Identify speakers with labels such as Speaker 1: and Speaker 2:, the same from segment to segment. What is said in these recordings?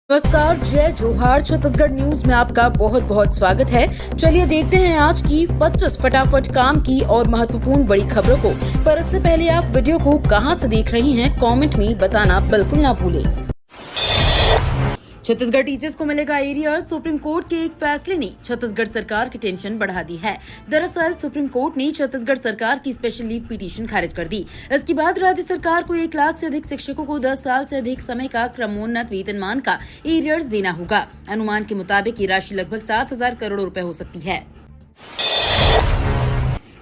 Speaker 1: नमस्कार, जय जोहार। छत्तीसगढ़ न्यूज में आपका बहुत बहुत स्वागत है। चलिए देखते हैं आज की 25 फटाफट काम की और महत्वपूर्ण बड़ी खबरों को। पर इससे पहले आप वीडियो को कहां से देख रही हैं, कमेंट में बताना बिल्कुल ना भूलें। छत्तीसगढ़ टीचर्स को मिलेगा एरियर। सुप्रीम कोर्ट के एक फैसले ने छत्तीसगढ़ सरकार की टेंशन बढ़ा दी है। दरअसल सुप्रीम कोर्ट ने छत्तीसगढ़ सरकार की स्पेशल लीव पिटीशन खारिज कर दी। इसके बाद राज्य सरकार को 1 लाख से अधिक शिक्षकों को 10 साल से अधिक समय का क्रमोन्नत वेतनमान का एरियर्स देना होगा। अनुमान के मुताबिक ये राशि लगभग 7,000 करोड़ रुपए हो सकती है।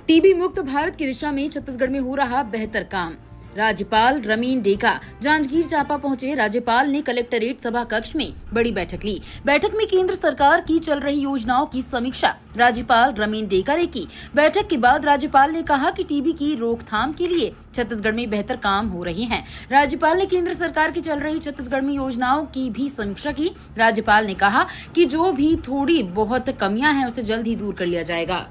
Speaker 1: टीबी मुक्त भारत की दिशा में छत्तीसगढ़ में हो रहा बेहतर काम। राज्यपाल रमीन डेका जांजगीर चांपा पहुंचे। राज्यपाल ने कलेक्ट्रेट सभा कक्ष में बड़ी बैठक ली। बैठक में केंद्र सरकार की चल रही योजनाओं की समीक्षा राज्यपाल रमीन डेका ने की। बैठक के बाद राज्यपाल ने कहा कि टीबी की रोकथाम के लिए छत्तीसगढ़ में बेहतर काम हो रहे हैं। राज्यपाल ने केंद्र सरकार की चल रही छत्तीसगढ़ में योजनाओं की भी समीक्षा की। राज्यपाल ने कहा कि जो भी थोड़ी बहुत कमियां हैं उसे जल्द ही दूर कर लिया जाएगा।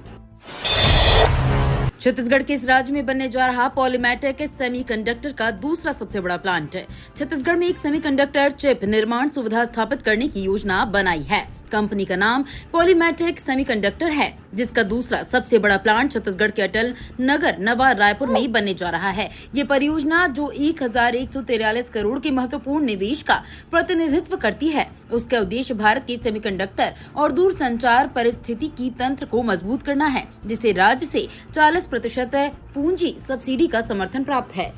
Speaker 1: छत्तीसगढ़ के इस राज्य में बनने जा रहा पॉलीमेटिक सेमीकंडक्टर का दूसरा सबसे बड़ा प्लांट है। छत्तीसगढ़ में एक सेमीकंडक्टर चिप निर्माण सुविधा स्थापित करने की योजना बनाई है। कंपनी का नाम पॉलीमेटिक सेमीकंडक्टर है, जिसका दूसरा सबसे बड़ा प्लांट छत्तीसगढ़ के अटल नगर नवा रायपुर में बनने जा रहा है। ये परियोजना जो 1,143 करोड़ के महत्वपूर्ण निवेश का प्रतिनिधित्व करती है, उसका उद्देश्य भारत के सेमीकंडक्टर और दूरसंचार परिस्थितिकी तंत्र को मजबूत करना है, जिसे राज्य से 40% पूंजी सब्सिडी का समर्थन प्राप्त है।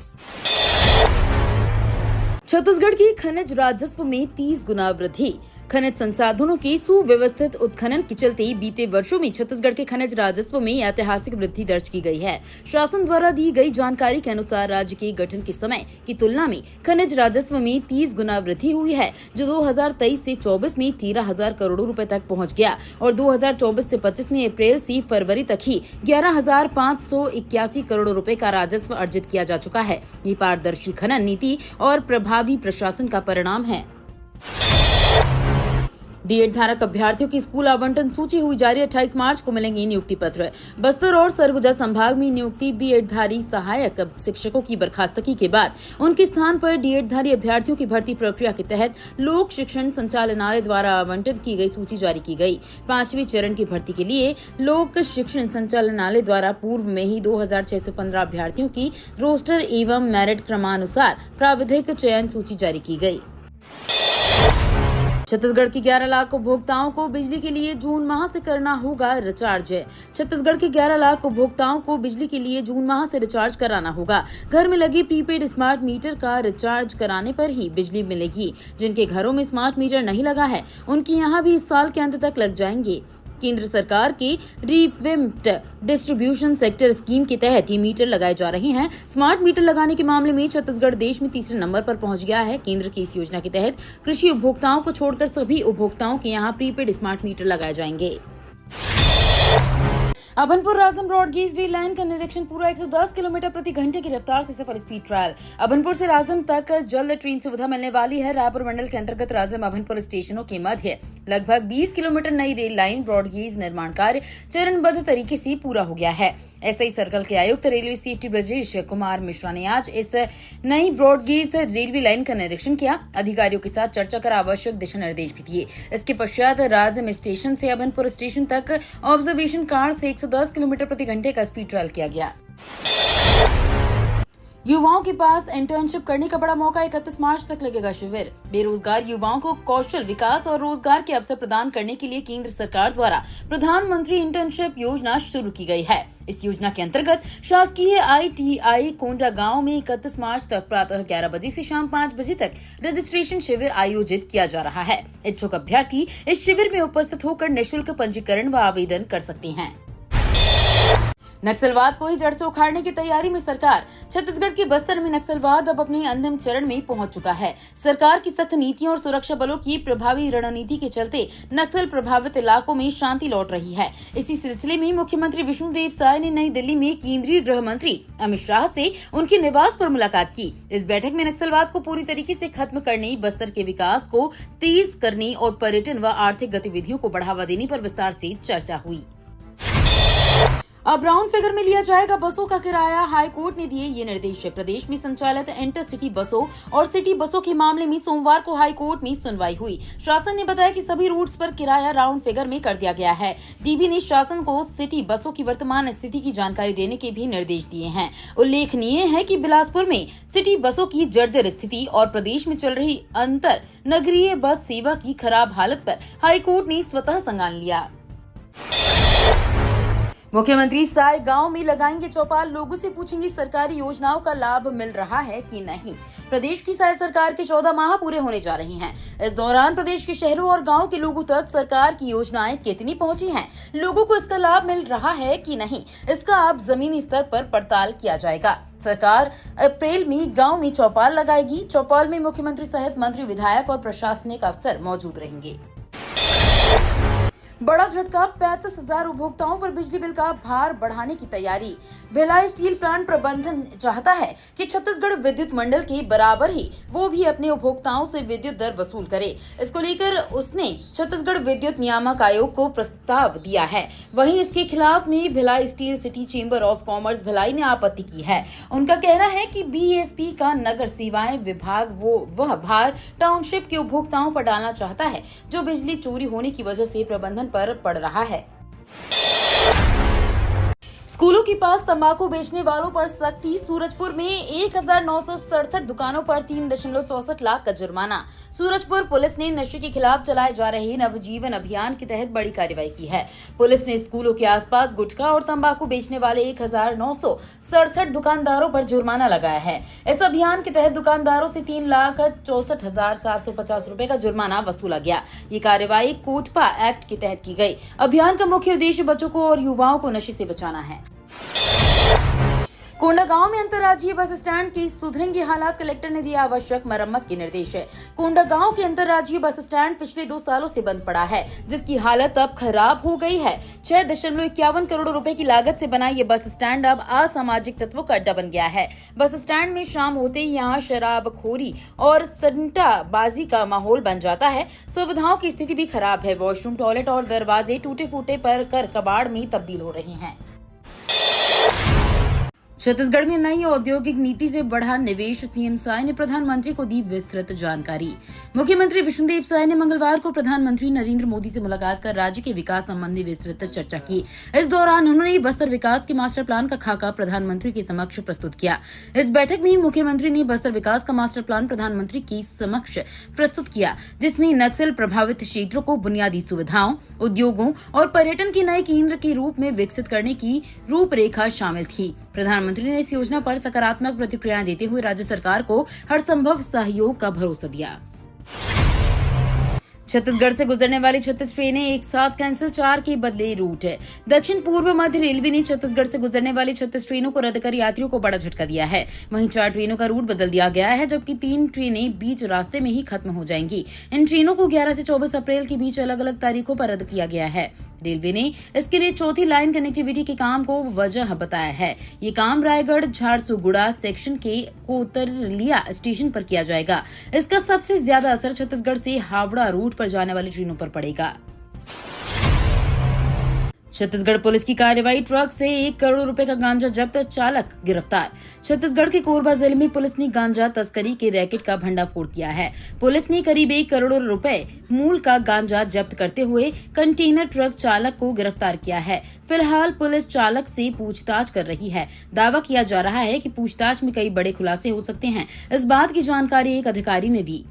Speaker 1: छत्तीसगढ़ की खनिज राजस्व में 30 गुना वृद्धि। खनिज संसाधनों के सुव्यवस्थित उत्खनन के चलते बीते वर्षों में छत्तीसगढ़ के खनिज राजस्व में ऐतिहासिक वृद्धि दर्ज की गई है। शासन द्वारा दी गई जानकारी के अनुसार राज्य के गठन के समय की तुलना में खनिज राजस्व में 30 गुना वृद्धि हुई है, जो 2023 से 24 में 13,000 करोड़ रुपए तक पहुंच गया और 2024 से 25 में अप्रैल से फरवरी तक ही 11,581 करोड़ रुपए का राजस्व अर्जित किया जा चुका है। ये पारदर्शी खनन नीति और प्रभावी प्रशासन का परिणाम है। डीएड धारक अभ्यर्थियों की स्कूल आवंटन सूची हुई जारी। 28 मार्च को मिलेंगे नियुक्ति पत्र। बस्तर और सरगुजा संभाग में नियुक्ति बीएड धारी सहायक शिक्षकों की बर्खास्तगी के बाद उनके स्थान पर डीएड धारी अभ्यर्थियों की भर्ती प्रक्रिया के तहत लोक शिक्षण संचालनालय द्वारा आवंटन की गई सूची जारी की गई। 5वें चरण की भर्ती के लिए लोक शिक्षण संचालनालय द्वारा पूर्व में ही 2,615 अभ्यर्थियों की रोस्टर एवं मेरिट क्रमानुसार प्राविधिक चयन सूची जारी की गई। छत्तीसगढ़ के 11 लाख उपभोक्ताओं को बिजली के लिए जून माह से करना होगा रिचार्ज। छत्तीसगढ़ के 11 लाख उपभोक्ताओं को बिजली के लिए जून माह से रिचार्ज कराना होगा। घर में लगे प्रीपेड स्मार्ट मीटर का रिचार्ज कराने पर ही बिजली मिलेगी। जिनके घरों में स्मार्ट मीटर नहीं लगा है, उनके यहाँ भी इस साल के अंत तक लग जाएंगे। केंद्र सरकार की रिवैम्प्ड डिस्ट्रीब्यूशन सेक्टर स्कीम के तहत ये मीटर लगाए जा रहे हैं। स्मार्ट मीटर लगाने के मामले में छत्तीसगढ़ देश में तीसरे नंबर पर पहुंच गया है। केंद्र की इस योजना के तहत कृषि उपभोक्ताओं को छोड़कर सभी उपभोक्ताओं के यहाँ प्रीपेड स्मार्ट मीटर लगाए जाएंगे। अभनपुर राजम ब्रॉडगेज रेल लाइन का निरीक्षण पूरा। 110 किलोमीटर प्रति घंटे की रफ्तार से सफर स्पीड ट्रायल। अभनपुर से राजम तक जल्द ट्रेन सुविधा मिलने वाली है। रायपुर मंडल के अंतर्गत राजम अभनपुर स्टेशनों के मध्य लगभग 20 किलोमीटर नई रेल लाइन ब्रॉडगेज निर्माण कार्य चरणबद्ध तरीके से पूरा हो गया है। एसआई सर्कल के आयुक्त रेलवे सेफ्टी ब्रजेश कुमार मिश्रा ने आज इस नई ब्रॉडगेज रेलवे लाइन का निरीक्षण किया। अधिकारियों के साथ चर्चा कर आवश्यक दिशा निर्देश भी दिए। इसके पश्चात राजम स्टेशन से अभनपुर स्टेशन तक ऑब्जर्वेशन कार से 110 किलोमीटर प्रति घंटे का स्पीड ट्रायल किया गया। युवाओं के पास इंटर्नशिप करने का बड़ा मौका। 31 मार्च तक लगेगा शिविर। बेरोजगार युवाओं को कौशल विकास और रोजगार के अवसर प्रदान करने के लिए केंद्र सरकार द्वारा प्रधानमंत्री इंटर्नशिप योजना शुरू की गई है। इस योजना के अंतर्गत शासकीय ITI कोंडा गांव में 31 मार्च तक प्रातः 11 बजे से शाम 5 बजे तक रजिस्ट्रेशन शिविर आयोजित किया जा रहा है। इच्छुक अभ्यर्थी इस शिविर में उपस्थित होकर निःशुल्क पंजीकरण व आवेदन कर सकते हैं। नक्सलवाद को ही जड़ से उखाड़ने की तैयारी में सरकार। छत्तीसगढ़ के बस्तर में नक्सलवाद अब अपने अंतिम चरण में पहुंच चुका है। सरकार की सख्त नीतियों और सुरक्षा बलों की प्रभावी रणनीति के चलते नक्सल प्रभावित इलाकों में शांति लौट रही है। इसी सिलसिले में मुख्यमंत्री विष्णुदेव साय ने नई दिल्ली में केंद्रीय गृह मंत्री अमित शाह से उनके निवास पर मुलाकात की। इस बैठक में नक्सलवाद को पूरी तरीके से खत्म करने, बस्तर के विकास को तेज करने और पर्यटन व आर्थिक गतिविधियों को बढ़ावा देने पर विस्तार से चर्चा हुई। अब राउंड फिगर में लिया जाएगा बसों का किराया। हाई कोर्ट ने दिए ये निर्देश। प्रदेश में संचालित इंटरसिटी बसों और सिटी बसों के मामले में सोमवार को हाई कोर्ट में सुनवाई हुई। शासन ने बताया कि सभी रूट्स पर किराया राउंड फिगर में कर दिया गया है। डीबी ने शासन को सिटी बसों की वर्तमान स्थिति की जानकारी देने के भी निर्देश दिए हैं। उल्लेखनीय है कि बिलासपुर में सिटी बसों की जर्जर स्थिति और प्रदेश में चल रही अंतर नगरीय बस सेवा की खराब हालत पर हाई कोर्ट ने स्वतः संज्ञान लिया। मुख्यमंत्री साय गांव में लगाएंगे चौपाल। लोगों से पूछेंगे सरकारी योजनाओं का लाभ मिल रहा है कि नहीं। प्रदेश की साय सरकार के 14 माह पूरे होने जा रहे हैं। इस दौरान प्रदेश के शहरों और गांव के लोगों तक सरकार की योजनाएं कितनी पहुंची हैं, लोगों को इसका लाभ मिल रहा है कि नहीं, इसका अब जमीनी स्तर पर पड़ताल किया जाएगा। सरकार अप्रैल में गांव में चौपाल लगाएगी। चौपाल में मुख्यमंत्री सहित मंत्री, विधायक और प्रशासनिक अफसर मौजूद रहेंगे। बड़ा झटका, 35,000 उपभोक्ताओं पर बिजली बिल का भार बढ़ाने की तैयारी। भिलाई स्टील प्लांट प्रबंधन चाहता है कि छत्तीसगढ़ विद्युत मंडल के बराबर ही वो भी अपने उपभोक्ताओं से विद्युत दर वसूल करे। इसको लेकर उसने छत्तीसगढ़ विद्युत नियामक आयोग को प्रस्ताव दिया है। वहीं इसके खिलाफ में Bhilai steel city chamber of commerce Bhilai ने आपत्ति की है। उनका कहना है कि बीएसपी का नगर सेवाएं विभाग वह भार टाउनशिप के उपभोक्ताओं पर डालना चाहता है जो बिजली चोरी होने की वजह से प्रबंधन पर पड़ रहा है। स्कूलों के पास तंबाकू बेचने वालों पर सख्ती। सूरजपुर में 1967 दुकानों पर 3.64 लाख का जुर्माना। सूरजपुर पुलिस ने नशे के खिलाफ चलाए जा रहे नवजीवन अभियान के तहत बड़ी कार्रवाई की है। पुलिस ने स्कूलों के आसपास गुटखा और तंबाकू बेचने वाले 1967 दुकानदारों पर जुर्माना लगाया है। इस अभियान के तहत दुकानदारों से 3,64,750 रूपए का जुर्माना वसूला गया। ये कार्रवाई कोटपा एक्ट के तहत की गई। अभियान का मुख्य उद्देश्य बच्चों को और युवाओं को नशे से बचाना है। कोंडागांव में अंतर्राज्यीय बस स्टैंड की सुधरेंगे हालात। कलेक्टर ने दिया आवश्यक मरम्मत के निर्देश। कोंडागांव के अंतर्राज्यीय बस स्टैंड पिछले 2 सालों से बंद पड़ा है, जिसकी हालत अब खराब हो गई है। 6.51 करोड़ रुपए की लागत से बना ये बस स्टैंड अब असामाजिक तत्वों का अड्डा बन गया है। बस स्टैंड में शाम होते ही यहाँ शराबखोरी और सट्टाबाजी का माहौल बन जाता है। सुविधाओं की स्थिति भी खराब है। वॉशरूम, टॉयलेट और दरवाजे टूटे फूटे पर कर कबाड़ में तब्दील हो रहे हैं। छत्तीसगढ़ में नई औद्योगिक नीति से बढ़ा निवेश। सीएम साय ने प्रधानमंत्री को दी विस्तृत जानकारी। मुख्यमंत्री विष्णुदेव साय ने मंगलवार को प्रधानमंत्री नरेंद्र मोदी से मुलाकात कर राज्य के विकास संबंधी विस्तृत चर्चा की। इस दौरान उन्होंने बस्तर विकास के मास्टर प्लान का खाका प्रधानमंत्री के समक्ष प्रस्तुत किया। इस बैठक में मुख्यमंत्री ने बस्तर विकास का मास्टर प्लान प्रधानमंत्री के समक्ष प्रस्तुत किया, जिसमें नक्सल प्रभावित क्षेत्रों को बुनियादी सुविधाओं, उद्योगों और पर्यटन के नए केंद्र के रूप में विकसित करने की रूपरेखा शामिल थी। प्रधानमंत्री ने इस योजना पर सकारात्मक प्रतिक्रिया देते हुए राज्य सरकार को हर संभव सहयोग का भरोसा दिया। छत्तीसगढ़ से गुजरने वाली 36 ट्रेनें एक साथ कैंसिल, 4 के बदले रूट है। दक्षिण पूर्व मध्य रेलवे ने छत्तीसगढ़ से गुजरने वाली 36 ट्रेनों को रद्द कर यात्रियों को बड़ा झटका दिया है। वहीं 4 ट्रेनों का रूट बदल दिया गया है, जबकि 3 ट्रेनें बीच रास्ते में ही खत्म हो जाएंगी। इन ट्रेनों को 11 से 24 अप्रैल के बीच अलग अलग तारीखों पर रद्द किया गया है। रेलवे ने इसके लिए चौथी लाइन कनेक्टिविटी के काम को वजह बताया है। ये काम रायगढ़ झारसुगुड़ा सेक्शन के कोतरलिया स्टेशन पर किया जाएगा। इसका सबसे ज्यादा असर छत्तीसगढ़ से हावड़ा रूट पर जाने वाली ट्रेनों पर पड़ेगा। छत्तीसगढ़ पुलिस की कार्रवाई। ट्रक से 1 करोड़ रुपए का गांजा जब्त, चालक गिरफ्तार। छत्तीसगढ़ के कोरबा जिले में पुलिस ने गांजा तस्करी के रैकेट का भंडाफोड़ किया है। पुलिस ने करीब 1 करोड़ रुपए मूल का गांजा जब्त करते हुए कंटेनर ट्रक चालक को गिरफ्तार किया है। फिलहाल पुलिस चालक से पूछताछ कर रही है। दावा किया जा रहा है कि पूछताछ में कई बड़े खुलासे हो सकते हैं। इस बात की जानकारी एक अधिकारी ने दी।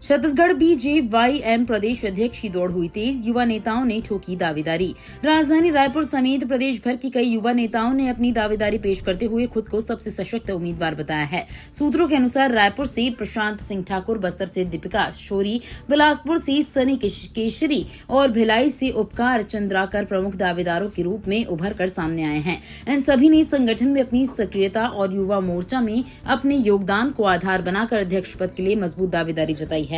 Speaker 1: छत्तीसगढ़ बीजेवाईएम प्रदेश अध्यक्ष की दौड़ हुई तेज। युवा नेताओं ने ठोकी दावेदारी। राजधानी रायपुर समेत प्रदेश भर की कई युवा नेताओं ने अपनी दावेदारी पेश करते हुए खुद को सबसे सशक्त उम्मीदवार बताया है। सूत्रों के अनुसार रायपुर से प्रशांत सिंह ठाकुर, बस्तर से दीपिका शोरी, बिलासपुर से सनी केशरी और भिलाई से उपकार चंद्राकर प्रमुख दावेदारों के रूप में उभर कर सामने आए हैं। इन सभी ने संगठन में अपनी सक्रियता और युवा मोर्चा में अपने योगदान को आधार बनाकर अध्यक्ष पद के लिए मजबूत दावेदारी जताई है।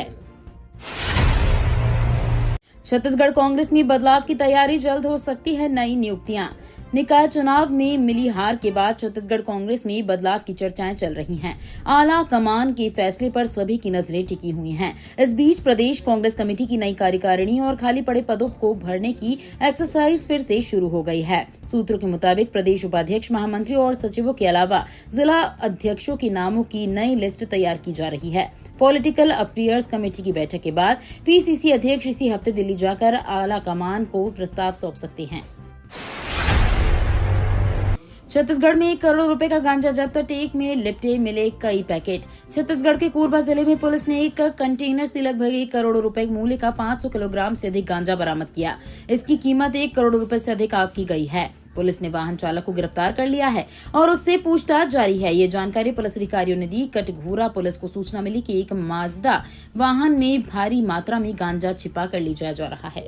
Speaker 1: छत्तीसगढ़ कांग्रेस में बदलाव की तैयारी, जल्द हो सकती है नई नियुक्तियां। निकाय चुनाव में मिली हार के बाद छत्तीसगढ़ कांग्रेस में बदलाव की चर्चाएं चल रही हैं। आला कमान के फैसले पर सभी की नजरें टिकी हुई हैं। इस बीच प्रदेश कांग्रेस कमेटी की नई कार्यकारिणी और खाली पड़े पदों को भरने की एक्सरसाइज फिर से शुरू हो गई है। सूत्रों के मुताबिक प्रदेश उपाध्यक्ष, महामंत्री और सचिवों के अलावा जिला अध्यक्षों के नामों की नई लिस्ट तैयार की जा रही है। पॉलिटिकल अफेयर्स कमेटी की बैठक के बाद पीसीसी अध्यक्ष इसी हफ्ते दिल्ली जाकर आला कमान को प्रस्ताव सौंप सकते हैं। छत्तीसगढ़ में 1 करोड़ रुपए का गांजा जब्त, टेक में लिपटे मिले कई पैकेट। छत्तीसगढ़ के कोरबा जिले में पुलिस ने एक कंटेनर से लगभग 1 करोड़ रुपए मूल्य का 500 किलोग्राम से अधिक गांजा बरामद किया। इसकी कीमत 1 करोड़ रुपए से अधिक आंकी गई है। पुलिस ने वाहन चालक को गिरफ्तार कर लिया है और उससे पूछताछ जारी है। ये जानकारी पुलिस अधिकारियों ने दी। कटघोरा पुलिस को सूचना मिली कि एक माजदा वाहन में भारी मात्रा में गांजा छिपा कर ले जाया जा रहा है।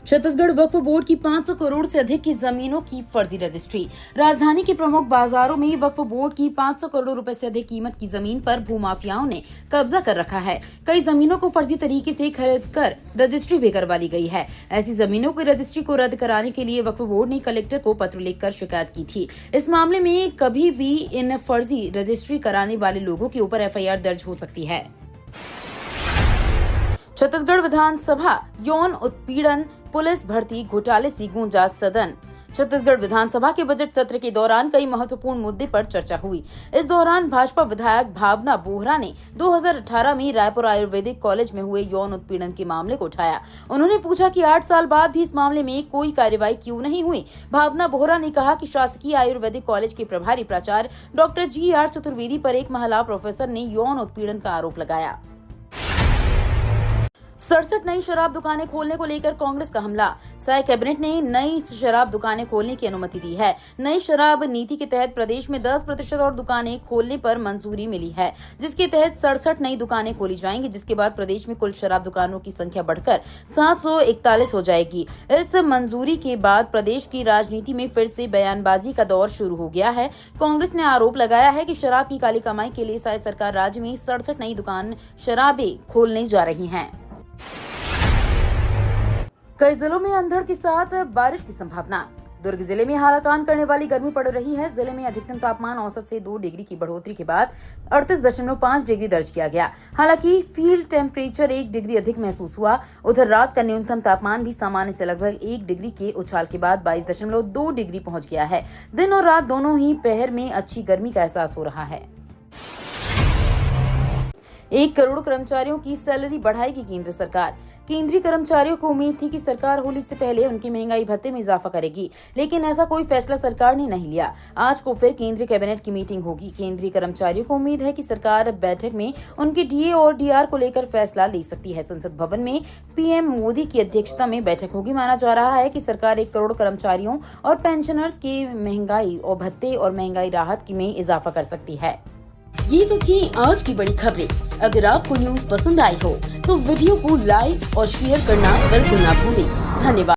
Speaker 1: छत्तीसगढ़ वक्फ बोर्ड की 500 करोड़ से अधिक की जमीनों की फर्जी रजिस्ट्री। राजधानी के प्रमुख बाजारों में वक्फ बोर्ड की 500 करोड़ रुपए से अधिक कीमत की जमीन पर भूमाफियाओं ने कब्जा कर रखा है। कई जमीनों को फर्जी तरीके से खरीद कर रजिस्ट्री भी करवा ली गई है। ऐसी जमीनों की रजिस्ट्री को रद्द कराने के लिए वक्फ बोर्ड ने कलेक्टर को पत्र लिखकर शिकायत की थी। इस मामले में कभी भी इन फर्जी रजिस्ट्री कराने वाले लोगों के ऊपर FIR दर्ज हो सकती है। छत्तीसगढ़ विधानसभा यौन उत्पीड़न पुलिस भर्ती घोटाले से गूंजा सदन। छत्तीसगढ़ विधानसभा के बजट सत्र के दौरान कई महत्वपूर्ण मुद्दे पर चर्चा हुई। इस दौरान भाजपा विधायक भावना बोहरा ने 2018 में रायपुर आयुर्वेदिक कॉलेज में हुए यौन उत्पीड़न के मामले को उठाया। उन्होंने पूछा कि 8 साल बाद भी इस मामले में कोई कार्रवाई क्यों नहीं हुई। भावना बोहरा ने कहा कि शासकीय आयुर्वेदिक कॉलेज के प्रभारी प्राचार्य डॉक्टर GR चतुर्वेदी पर एक महिला प्रोफेसर ने यौन उत्पीड़न का आरोप लगाया। 67 नई शराब दुकानें खोलने को लेकर कांग्रेस का हमला। साय कैबिनेट ने नई शराब दुकानें खोलने की अनुमति दी है। नई शराब नीति के तहत प्रदेश में 10% और दुकानें खोलने पर मंजूरी मिली है, जिसके तहत 67 नई दुकानें खोली जाएंगी, जिसके बाद प्रदेश में कुल शराब दुकानों की संख्या बढ़कर 741 हो जाएगी। इस मंजूरी के बाद प्रदेश की राजनीति में फिर से बयानबाजी का दौर शुरू हो गया है। कांग्रेस ने आरोप लगाया है कि शराब की काली कमाई के लिए साय सरकार राज्य में 67 नई दुकान शराबें खोलने जा रही है। कई जिलों में अंधड़ के साथ बारिश की संभावना। दुर्ग जिले में हालाकान करने वाली गर्मी पड़ रही है। जिले में अधिकतम तापमान औसत से 2 डिग्री की बढ़ोतरी के बाद 38.5 डिग्री दर्ज किया गया। हालांकि फील्ड टेम्परेचर 1 डिग्री अधिक महसूस हुआ। उधर रात का न्यूनतम तापमान भी सामान्य से लगभग 1 डिग्री के उछाल के बाद 22.2 डिग्री पहुंच गया है। दिन और रात दोनों ही पहर में अच्छी गर्मी का एहसास हो रहा है। 1 करोड़ कर्मचारियों की सैलरी बढ़ाएगी केंद्र सरकार। केंद्रीय कर्मचारियों को उम्मीद थी कि सरकार होली से पहले उनके महंगाई भत्ते में इजाफा करेगी, लेकिन ऐसा कोई फैसला सरकार ने नहीं लिया। आज को फिर केंद्रीय कैबिनेट की मीटिंग होगी। केंद्रीय कर्मचारियों को उम्मीद है कि सरकार बैठक में उनके DA और DR को लेकर फैसला ले सकती है। संसद भवन में PM मोदी की अध्यक्षता में बैठक होगी। माना जा रहा है कि सरकार 1 करोड़ कर्मचारियों और पेंशनर्स के महंगाई और भत्ते और महंगाई राहत में इजाफा कर सकती है। ये तो थी आज की बड़ी खबरें। अगर आपको न्यूज पसंद आई हो तो वीडियो को लाइक और शेयर करना बिल्कुल ना भूलें। धन्यवाद।